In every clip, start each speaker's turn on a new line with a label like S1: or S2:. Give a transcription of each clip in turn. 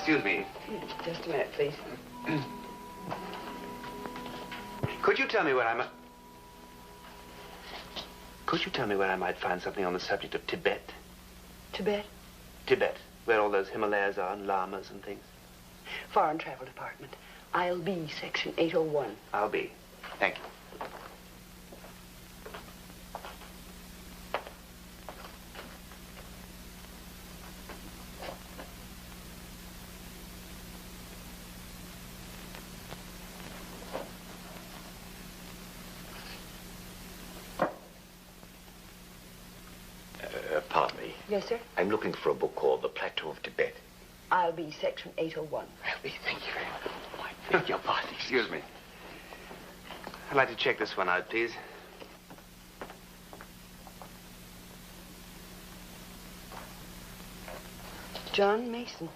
S1: Excuse me.
S2: Just a minute, please.
S1: Could you tell me where I might... Could you tell me where I might find something on the subject of Tibet?
S2: Tibet?
S1: Tibet, where all those Himalayas are and llamas and things.
S2: Foreign Travel Department. I'll be section 801.
S1: I'll be. Thank you.
S3: Pardon me.
S2: Yes, sir?
S3: I'm looking for a book called The Plateau of Tibet.
S2: I'll be section 801.
S3: I'll be, thank you very much. Oh, I beg your pardon.
S1: Excuse me. I'd like to check this one out, please.
S2: John Mason.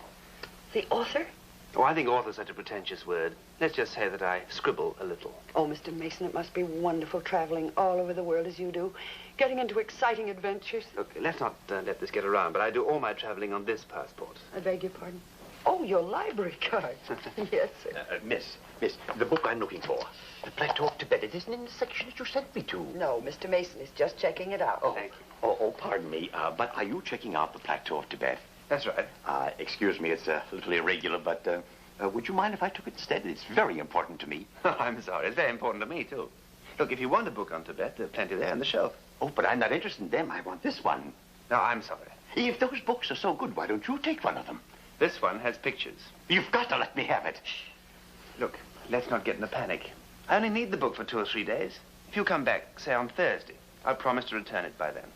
S2: The author?
S1: Oh, I think author's such a pretentious word. Let's just say that I scribble a little.
S2: Oh, Mr. Mason, it must be wonderful traveling all over the world as you do, getting into exciting adventures.
S1: Look, let's not let this get around, but I do all my traveling on this passport.
S2: I beg your pardon? Oh, your library card. Yes, sir.
S3: Miss, the book I'm looking for, The Plateau of Tibet, it isn't in the section that you sent me to.
S2: No, Mr. Mason is just checking it out.
S3: Oh,
S1: thank you.
S3: Oh, pardon me, but are you checking out The Plateau of Tibet?
S1: That's right.
S3: Excuse me, it's a little irregular, but would you mind if I took it instead? It's very important to me.
S1: I'm sorry. It's very important to me, too. Look, if you want a book on Tibet, there's plenty there on the shelf.
S3: Oh, but I'm not interested in them. I want this one.
S1: No, I'm sorry.
S3: If those books are so good, why don't you take one of them?
S1: This one has pictures.
S3: You've got to let me have it.
S1: Look, let's not get in a panic. I only need the book for 2 or 3 days. If you come back, say on Thursday, I'll promise to return it by then.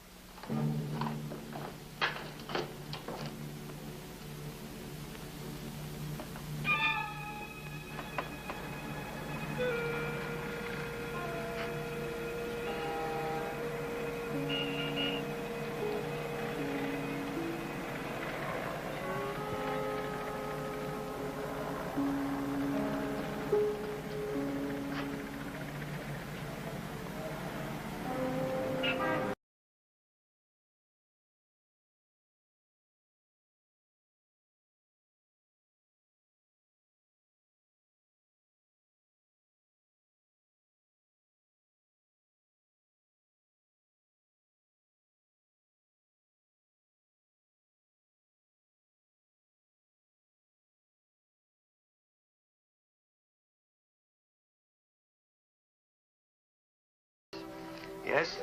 S1: Yes?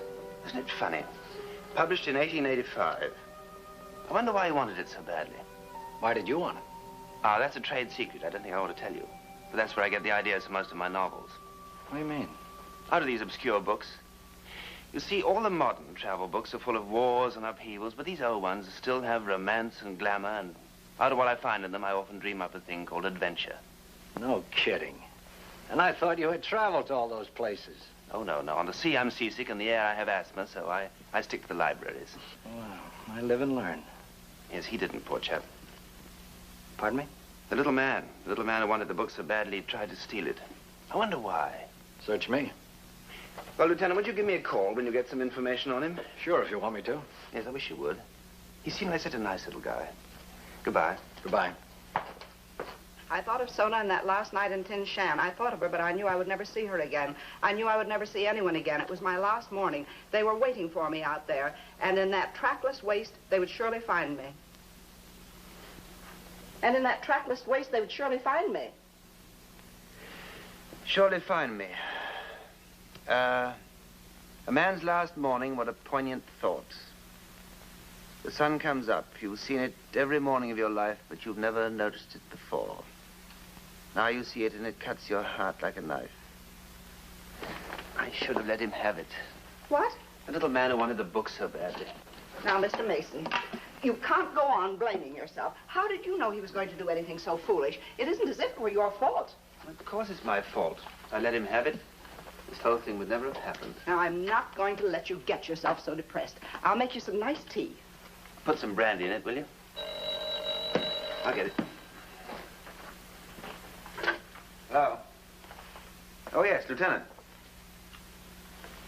S1: Isn't it funny? Published in 1885. I wonder why he wanted it so badly.
S4: Why did you want it?
S1: Ah, that's a trade secret. I don't think I ought to tell you. But that's where I get the ideas for most of my novels.
S4: What do you mean?
S1: Out of these obscure books. You see, all the modern travel books are full of wars and upheavals, but these old ones still have romance and glamour, and out of what I find in them, I often dream up a thing called adventure.
S4: No kidding. And I thought you had traveled to all those places.
S1: Oh, no. On the sea, I'm seasick. In the air, I have asthma, so I stick to the libraries.
S4: Well, I live and learn.
S1: Yes, he didn't, poor chap.
S4: Pardon me?
S1: The little man who wanted the book so badly, he tried to steal it. I wonder why.
S4: Search me.
S1: Well, Lieutenant, would you give me a call when you get some information on him?
S4: Sure, if you want me to.
S1: Yes, I wish you would. He seemed like such a nice little guy. Goodbye.
S4: Goodbye.
S5: I thought of Sona and that last night in Tin Shan. I thought of her, but I knew I would never see her again. I knew I would never see anyone again. It was my last morning. They were waiting for me out there, and in that trackless waste, they would surely find me. And in that trackless waste, they would surely find me.
S1: Surely find me. A man's last morning, what a poignant thought. The sun comes up. You've seen it every morning of your life, but you've never noticed it before. Now you see it, and it cuts your heart like a knife. I should have let him have it.
S5: What?
S1: The little man who wanted the book so badly.
S5: Now, Mr. Mason, you can't go on blaming yourself. How did you know he was going to do anything so foolish? It isn't as if it were your fault.
S1: Of course it's my fault. I let him have it. This whole thing would never have happened.
S5: Now, I'm not going to let you get yourself so depressed. I'll make you some nice tea.
S1: Put some brandy in it, will you? I'll get it. Hello? Oh, yes, Lieutenant.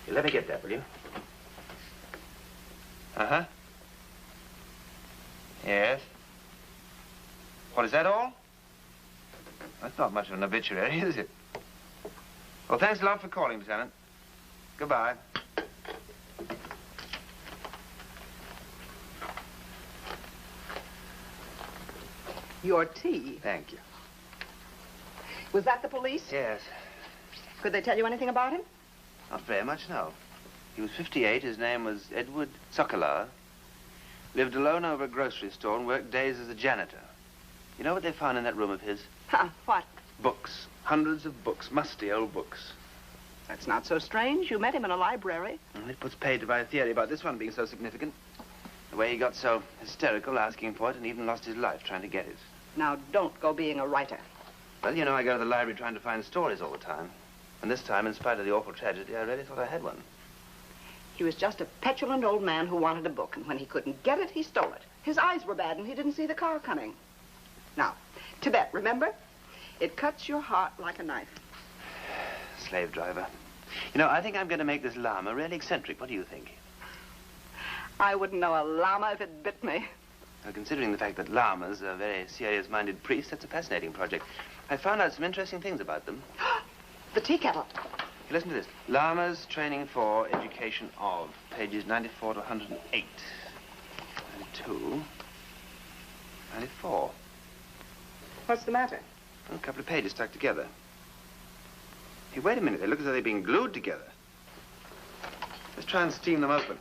S1: You let me get that, will you? Uh-huh. Yes? What, is that all? That's not much of an obituary, is it? Well, thanks a lot for calling, Lieutenant. Goodbye.
S5: Your tea.
S1: Thank you.
S5: Was that the police?
S1: Yes.
S5: Could they tell you anything about him?
S1: Not very much, no. He was 58. His name was Edward Sokolar. Lived alone over a grocery store and worked days as a janitor. You know what they found in that room of his?
S5: Huh, what?
S1: Books. Hundreds of books. Musty old books.
S5: That's not so strange. You met him in a library.
S1: And it puts paid to my theory about this one being so significant. The way he got so hysterical asking for it and even lost his life trying to get it.
S5: Now, don't go being a writer.
S1: Well, you know, I go to the library trying to find stories all the time. And this time, in spite of the awful tragedy, I really thought I had one.
S5: He was just a petulant old man who wanted a book, and when he couldn't get it, he stole it. His eyes were bad, and he didn't see the car coming. Now, Tibet, remember? It cuts your heart like a knife.
S1: Slave driver. You know, I think I'm going to make this llama really eccentric. What do you think?
S5: I wouldn't know a llama if it bit me.
S1: Well, considering the fact that llamas are very serious-minded priests, that's a fascinating project. I found out some interesting things about them.
S5: The tea kettle.
S1: Listen to this. Llamas training for education of. Pages 94 to 108. 92. 94.
S5: What's the matter?
S1: A couple of pages stuck together. Hey, wait a minute. They look as though they've been glued together. Let's try and steam them open.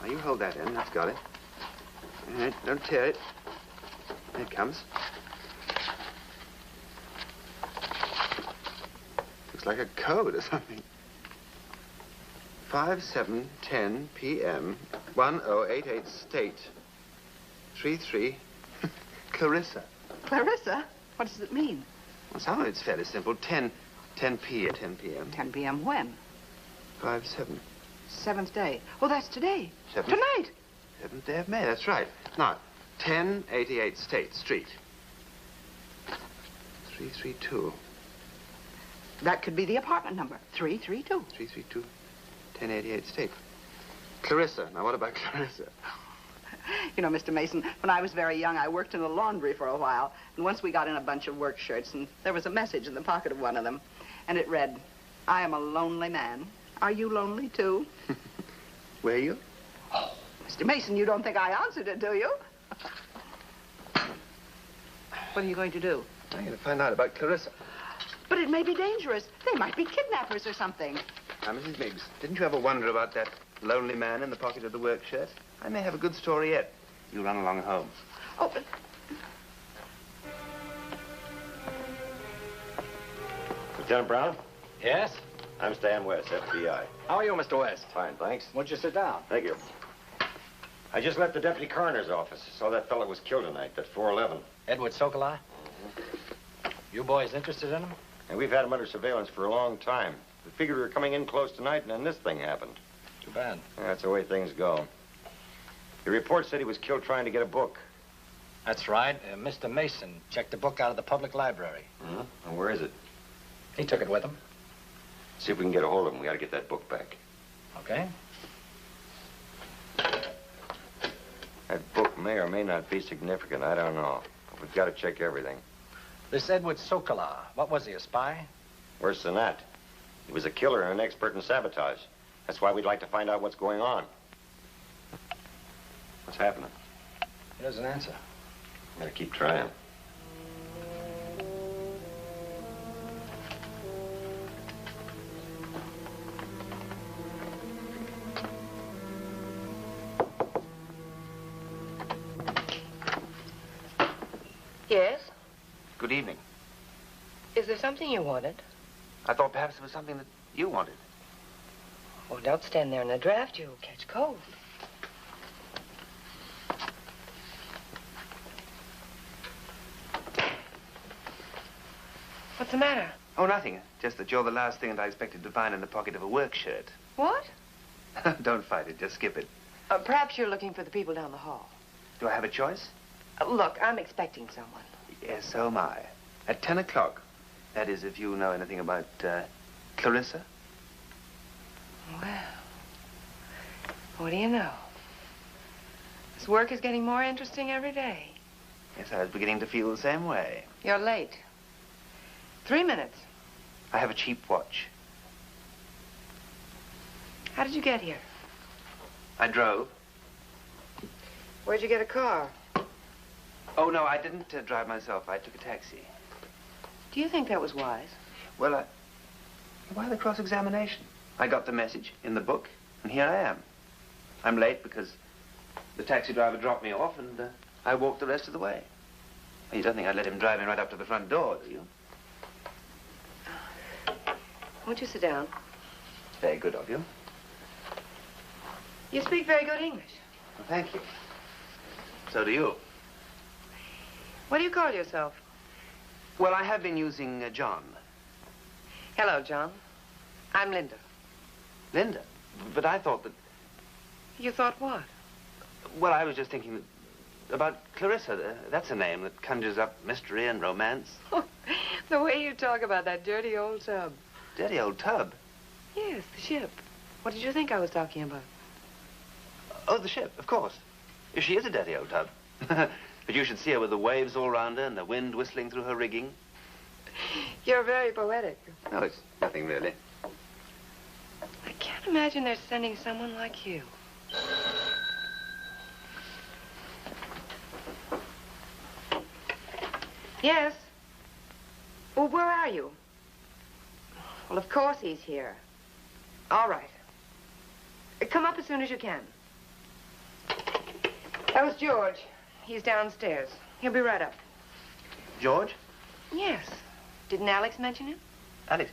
S1: Now, you hold that in. That's got it. All right, don't tear it. Here it comes. Looks like a code or something. 5/7/10 p.m. 1088 State. 33. Clarissa.
S5: Clarissa? What does it mean?
S1: Well, some of it's fairly simple. 10 p at 10 p.m.
S5: 10 p.m. when?
S1: 5/7.
S5: 7th day. Oh, that's today.
S1: 7th.
S5: Tonight.
S1: 7th day of May, that's right. Now, 1088 State Street. 332.
S5: That could be the apartment number. 332.
S1: 332. 1088 State. Clarissa. Now, what about Clarissa?
S5: You know, Mr. Mason, when I was very young, I worked in a laundry for a while. And once we got in a bunch of work shirts, and there was a message in the pocket of one of them. And it read, I am a lonely man. Are you lonely, too?
S1: Were you?
S5: Oh, Mr. Mason, you don't think I answered it, do you? What are you going to do?
S1: I'm going to find out about Clarissa.
S5: But it may be dangerous. They might be kidnappers or something.
S1: Now, Mrs. Miggs, didn't you ever wonder about that lonely man in the pocket of the work shirt? I may have a good story yet. You run along home.
S5: Oh, but...
S3: Lieutenant Brown?
S4: Yes?
S3: I'm Stan West, FBI.
S4: How are you, Mr. West?
S3: Fine, thanks.
S4: Won't you sit down?
S3: Thank you. I just left the deputy coroner's office. Saw that fellow was killed tonight, that 411.
S4: Edward Sokolar? You boys interested in him?
S3: And we've had him under surveillance for a long time. We figured we were coming in close tonight, and then this thing happened.
S4: Too bad.
S3: Yeah, that's the way things go. The report said he was killed trying to get a book.
S4: That's right. Mr. Mason checked the book out of the public library.
S3: Mm-hmm. And where is it?
S4: He took it with him.
S3: See if we can get a hold of him. We got to get that book back.
S4: Okay.
S3: That book may or may not be significant. I don't know. But we've got to check everything.
S4: This Edward Sokolar, what was he, a spy?
S3: Worse than that. He was a killer and an expert in sabotage. That's why we'd like to find out what's going on. What's happening?
S4: He doesn't answer.
S3: Gotta keep trying.
S6: Yes?
S1: Good evening.
S6: Is there something you wanted?
S1: I thought perhaps it was something that you wanted.
S6: Oh, don't stand there in the draft. You'll catch cold. What's the matter?
S1: Oh, nothing. Just that you're the last thing that I expected to find in the pocket of a work shirt.
S6: What?
S1: Don't fight it. Just skip it.
S6: Perhaps you're looking for the people down the hall.
S1: Do I have a choice?
S6: Look, I'm expecting someone.
S1: Yes, so am I. At 10 o'clock. That is, if you know anything about, Clarissa.
S6: Well, what do you know? This work is getting more interesting every day.
S1: Yes, I was beginning to feel the same way.
S6: You're late. 3 minutes.
S1: I have a cheap watch.
S6: How did you get here?
S1: I drove.
S6: Where'd you get a car?
S1: Oh, no, I didn't drive myself. I took a taxi.
S6: Do you think that was wise?
S1: Well, why the cross-examination? I got the message in the book, and here I am. I'm late because the taxi driver dropped me off, and I walked the rest of the way. You don't think I'd let him drive me right up to the front door, do you?
S6: Won't you sit down?
S1: Very good of you.
S6: You speak very good English.
S1: Well, thank you. So do you.
S6: What do you call yourself?
S1: Well, I have been using John.
S6: Hello, John. I'm Linda.
S1: Linda? But I thought that...
S6: You thought what?
S1: Well, I was just thinking about Clarissa. That's a name that conjures up mystery and romance.
S6: Oh, the way you talk about that dirty old tub.
S1: Dirty old tub?
S6: Yes, the ship. What did you think I was talking about?
S1: Oh, the ship, of course. She is a dirty old tub. But you should see her with the waves all round her and the wind whistling through her rigging.
S6: You're very poetic.
S1: No, it's nothing really.
S6: I can't imagine they're sending someone like you. Yes? Well, where are you? Well, of course he's here. All right. Come up as soon as you can. That was George. He's downstairs. He'll be right up.
S1: George?
S6: Yes. Didn't Alex mention him?
S1: Alex?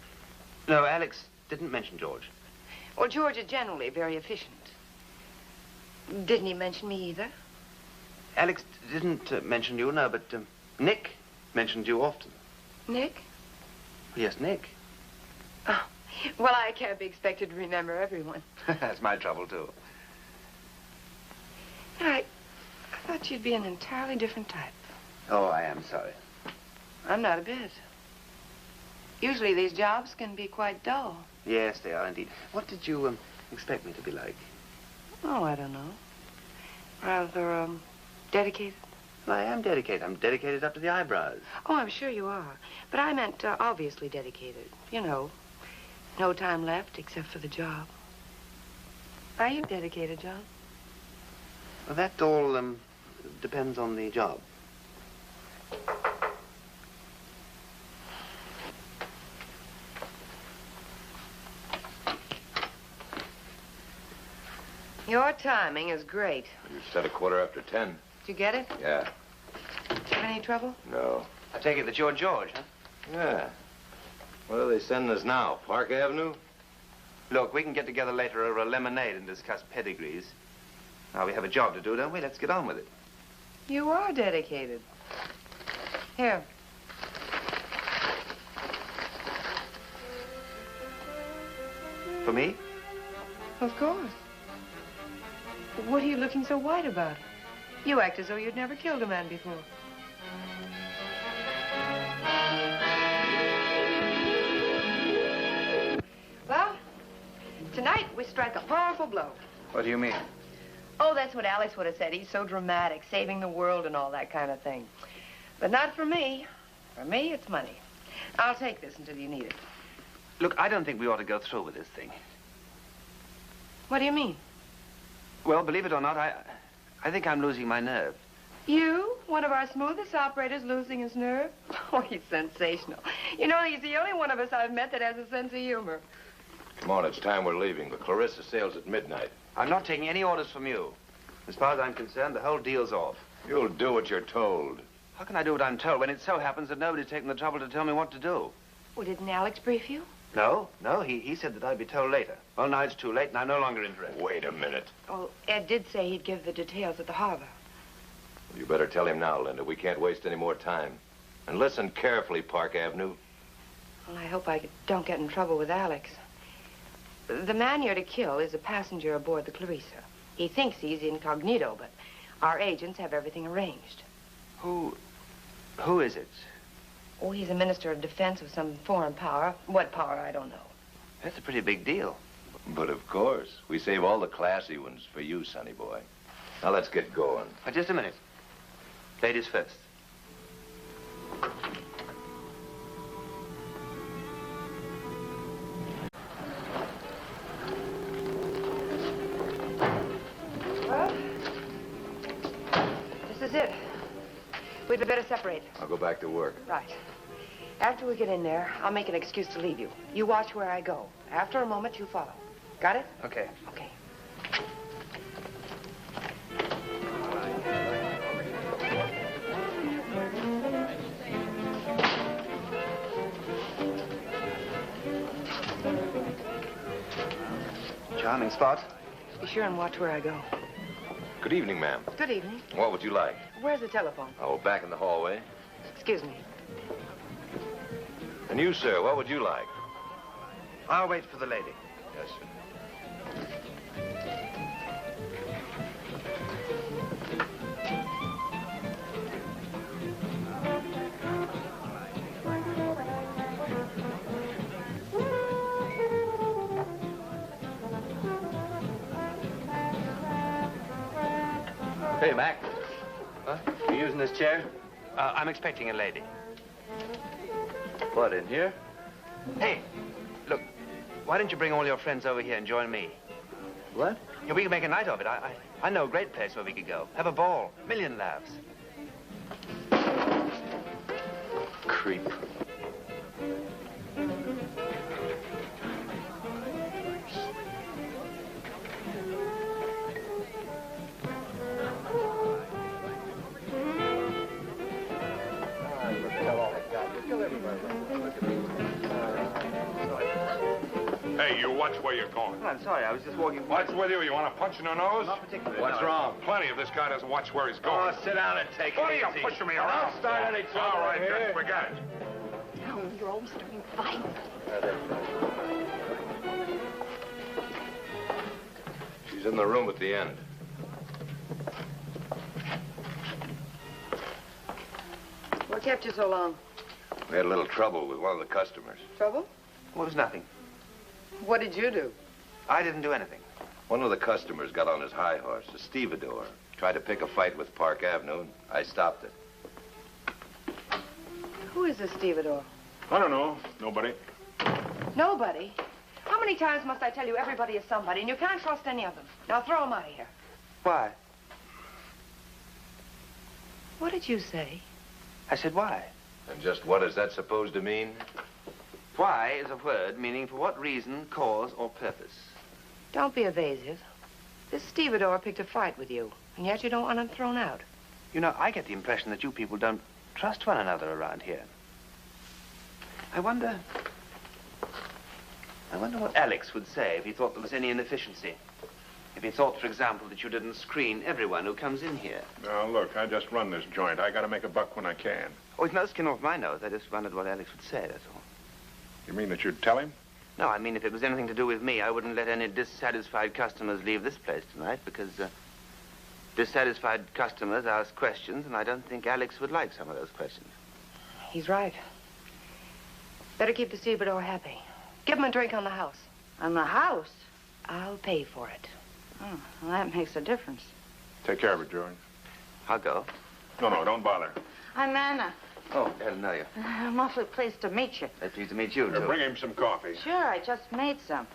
S1: No, Alex didn't mention George.
S6: Well, George is generally very efficient. Didn't he mention me either?
S1: Alex didn't mention you, no, but Nick mentioned you often.
S6: Nick?
S1: Yes, Nick.
S6: Oh, well, I can't be expected to remember everyone.
S1: That's my trouble, too.
S6: I thought you'd be an entirely different type.
S1: Oh, I am sorry.
S6: I'm not a bit. Usually these jobs can be quite dull.
S1: Yes, they are indeed. What did you expect me to be like?
S6: Oh, I don't know. Rather, dedicated?
S1: Well, I am dedicated. I'm dedicated up to the eyebrows.
S6: Oh, I'm sure you are. But I meant obviously dedicated. You know, no time left except for the job. Are you dedicated, John?
S1: Well, that all depends on the job.
S6: Your timing is great.
S7: You said 10:15.
S6: Did you get it?
S7: Yeah.
S6: Have any trouble?
S7: No.
S1: I take it that you're George, huh?
S7: Yeah. Where are they sending us now? Park Avenue?
S1: Look, we can get together later over a lemonade and discuss pedigrees. Now, we have a job to do, don't we? Let's get on with it.
S6: You are dedicated. Here.
S1: For me?
S6: Of course. What are you looking so white about? You act as though you'd never killed a man before. Well, tonight we strike a powerful blow.
S1: What do you mean?
S6: Oh, that's what Alex would have said. He's so dramatic, saving the world and all that kind of thing. But not for me. For me, it's money. I'll take this until you need it.
S1: Look, I don't think we ought to go through with this thing.
S6: What do you mean?
S1: Well, believe it or not, I think I'm losing my nerve.
S6: You, one of our smoothest operators, losing his nerve? Oh, he's sensational. You know, he's the only one of us I've met that has a sense of humor.
S7: Come on, it's time we're leaving. The Clarissa sails at midnight.
S1: I'm not taking any orders from you. As far as I'm concerned, the whole deal's off.
S7: You'll do what you're told.
S1: How can I do what I'm told when it so happens that nobody's taken the trouble to tell me what to do?
S6: Well, didn't Alex brief you?
S1: No, he said that I'd be told later. Well, now it's too late, and I'm no longer interested.
S7: Wait a minute.
S6: Oh, Ed did say he'd give the details at the harbor.
S7: You better tell him now, Linda. We can't waste any more time. And listen carefully, Park Avenue.
S6: Well, I hope I don't get in trouble with Alex. The man you're to kill is a passenger aboard the Clarissa. He thinks he's incognito, but our agents have everything arranged.
S1: Who is it?
S6: Oh, he's a minister of defense of some foreign power. What power, I don't know.
S1: That's a pretty big deal.
S7: But of course, we save all the classy ones for you, sonny boy. Now let's get going.
S1: Just a minute. Ladies first.
S6: Well, this is it. We'd better separate.
S7: I'll go back to work.
S6: Right. After we get in there, I'll make an excuse to leave you. You watch where I go. After a moment, you follow. Got it?
S1: Okay.
S6: Okay.
S1: Charming spot.
S6: Be sure and watch where I go.
S7: Good evening, ma'am.
S6: Good evening.
S7: What would you like?
S6: Where's the telephone?
S7: Oh, back in the hallway.
S6: Excuse me.
S7: And you, sir, what would you like?
S1: I'll wait for the lady.
S7: Yes, sir.
S4: Hey, Mac.
S1: Huh?
S4: You using this chair?
S1: I'm expecting a lady.
S4: What, in here?
S1: Hey, look, why don't you bring all your friends over here and join me?
S4: What?
S1: Yeah, we can make a night of it. I know a great place where we could go. Have a ball. Million laughs.
S4: Creep.
S8: Hey, you watch where you're going.
S1: I'm sorry, I was just walking.
S8: What's with you? You want a punch in the nose?
S1: Not particularly.
S4: What's
S1: no.
S4: wrong?
S8: Plenty of this guy doesn't watch where he's going.
S4: Oh, sit down and take
S8: What are
S4: it
S8: you
S4: easy.
S8: pushing me around?
S4: Don't start any trouble
S8: All right,
S4: here.
S8: then forget it.
S2: Oh, you're always starting fights.
S7: She's in the room at the end.
S2: What kept you so long?
S7: We had a little trouble with one of the customers.
S2: Trouble?
S1: Well, it was nothing.
S2: What did you do?
S1: I didn't do anything.
S7: One of the customers got on his high horse, a stevedore. Tried to pick a fight with Park Avenue, and I stopped it.
S6: Who is this stevedore?
S8: I don't know. Nobody.
S6: Nobody. How many times must I tell you everybody is somebody, and you can't trust any of them? Now throw them out of here.
S1: Why?
S6: What did you say?
S1: I said why.
S7: And just what is that supposed to mean?
S1: Why is a word meaning for what reason, cause, or purpose.
S6: Don't be evasive. This stevedore picked a fight with you, and yet you don't want him thrown out.
S1: You know, I get the impression that you people don't trust one another around here. I wonder what Alex would say if he thought there was any inefficiency. If he thought, for example, that you didn't screen everyone who comes in here.
S8: Now, look, I just run this joint. I got to make a buck when I can.
S1: Oh, it's no skin off my nose. I just wondered what Alex would say, that's all.
S8: You mean that you'd tell him?
S1: No, I mean, if it was anything to do with me, I wouldn't let any dissatisfied customers leave this place tonight, because dissatisfied customers ask questions, and I don't think Alex would like some of those questions.
S6: He's right. Better keep the stevedore happy. Give him a drink on the house.
S2: On the house?
S6: I'll pay for it.
S2: Oh, well, that makes a difference.
S8: Take care of it, George.
S1: I'll go.
S8: No, don't bother.
S2: I'm Anna.
S1: Oh, glad to know you.
S2: I'm awfully pleased to meet you.
S1: Pleased to meet you, too.
S8: Bring him some coffee.
S2: Sure, I just made some.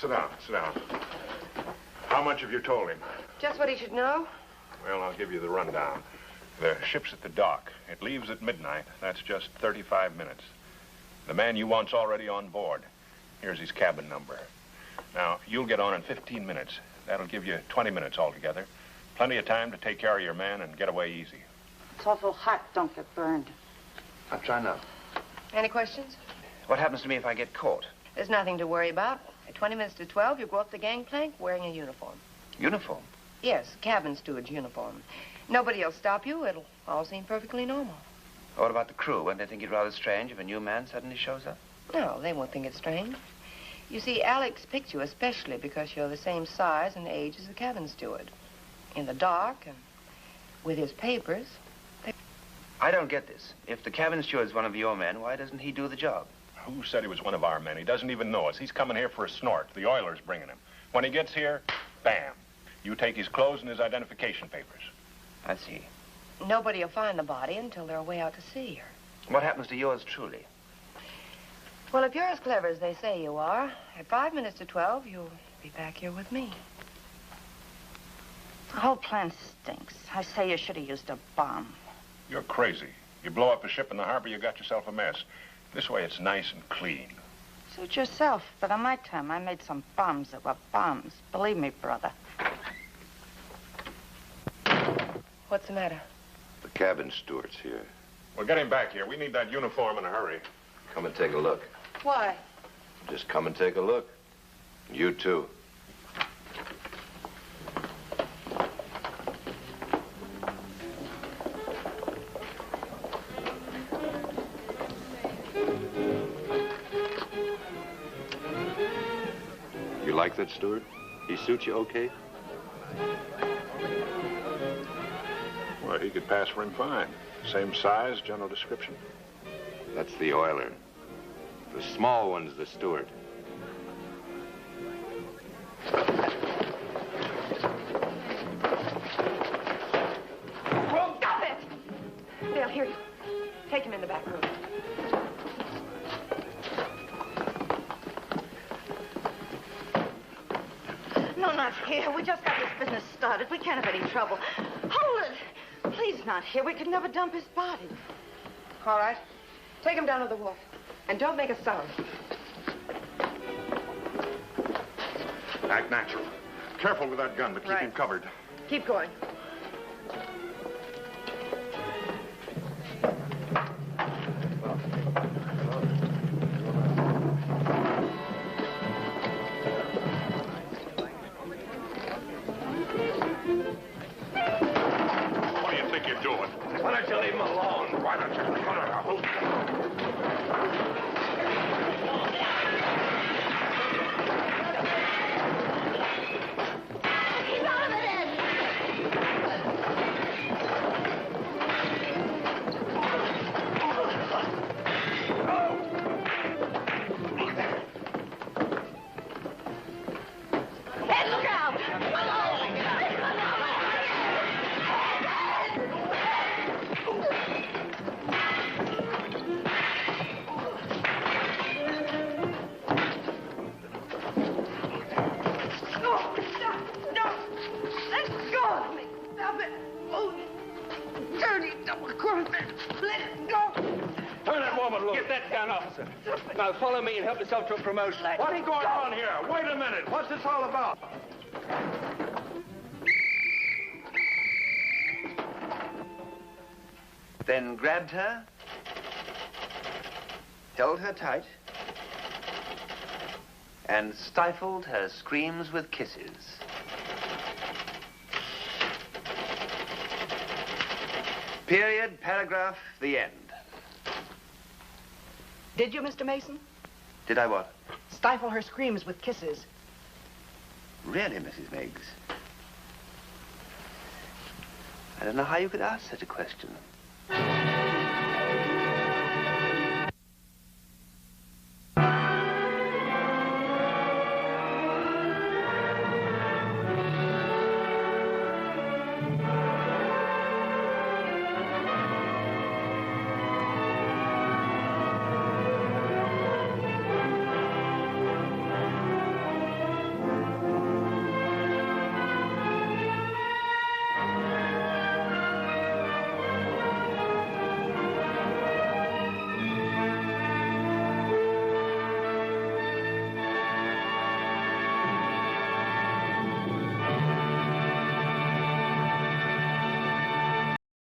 S8: Sit down. How much have you told him?
S6: Just what he should know.
S8: Well, I'll give you the rundown. The ship's at the dock. It leaves at midnight. That's just 35 minutes. The man you want's already on board. Here's his cabin number. Now, you'll get on in 15 minutes. That'll give you 20 minutes altogether. Plenty of time to take care of your man and get away easy.
S2: It's awful hot. Don't get burned.
S1: I'll try now.
S6: Any questions?
S1: What happens to me if I get caught?
S6: There's nothing to worry about. At 20 minutes to 12, you go up the gangplank wearing a uniform.
S1: Uniform?
S6: Yes, cabin steward's uniform. Nobody will stop you. It'll all seem perfectly normal.
S1: What about the crew? Won't they think it rather strange if a new man suddenly shows up?
S6: No, they won't think it's strange. You see, Alex picked you especially because you're the same size and age as the cabin steward. In the dark and with his papers.
S1: I don't get this. If the cabin steward's one of your men, why doesn't he do the job?
S8: Who said he was one of our men? He doesn't even know us. He's coming here for a snort. The oiler's bringing him. When he gets here, bam. You take his clothes and his identification papers.
S1: I see.
S6: Nobody will find the body until they're away out to sea. Or...
S1: What happens to yours truly?
S6: Well, if you're as clever as they say you are, at 5 minutes to 12, you'll be back here with me.
S9: The whole plan stinks. I say you should have used a bomb.
S8: You're crazy. You blow up a ship in the harbor, you got yourself a mess. This way, it's nice and clean.
S9: Suit yourself, but on my time, I made some bombs that were bombs. Believe me, brother.
S6: What's the matter?
S7: The cabin steward's here.
S8: Well, get him back here. We need that uniform in a hurry.
S7: Come and take a look.
S6: Why?
S7: Just come and take a look. You too. You like that steward? He suits you okay?
S8: Well, he could pass for him fine. Same size, general description.
S7: That's the oiler. The small one's the steward.
S6: Stop it! They'll hear you. Take him in the back room.
S9: No, not here. We just got this business started. We can't have any trouble. Hold it. Please, not here. We could never dump his body.
S6: All right. Take him down to the wharf. And don't make a sound.
S8: Act natural. Careful with that gun, but keep
S6: Right.
S8: him covered.
S6: Keep going.
S8: What do you think you're doing?
S3: Why don't you leave him alone? Why don't you?
S4: Get that gun, officer. Now follow me and help yourself to a promotion.
S8: What's going on here? Wait a minute. What's this all about?
S1: Then grabbed her, held her tight, and stifled her screams with kisses. Period, paragraph, the end.
S5: Did you, Mr. Mason?
S1: Did I what?
S5: Stifle her screams with kisses.
S1: Really, Mrs. Miggs? I don't know how you could ask such a question.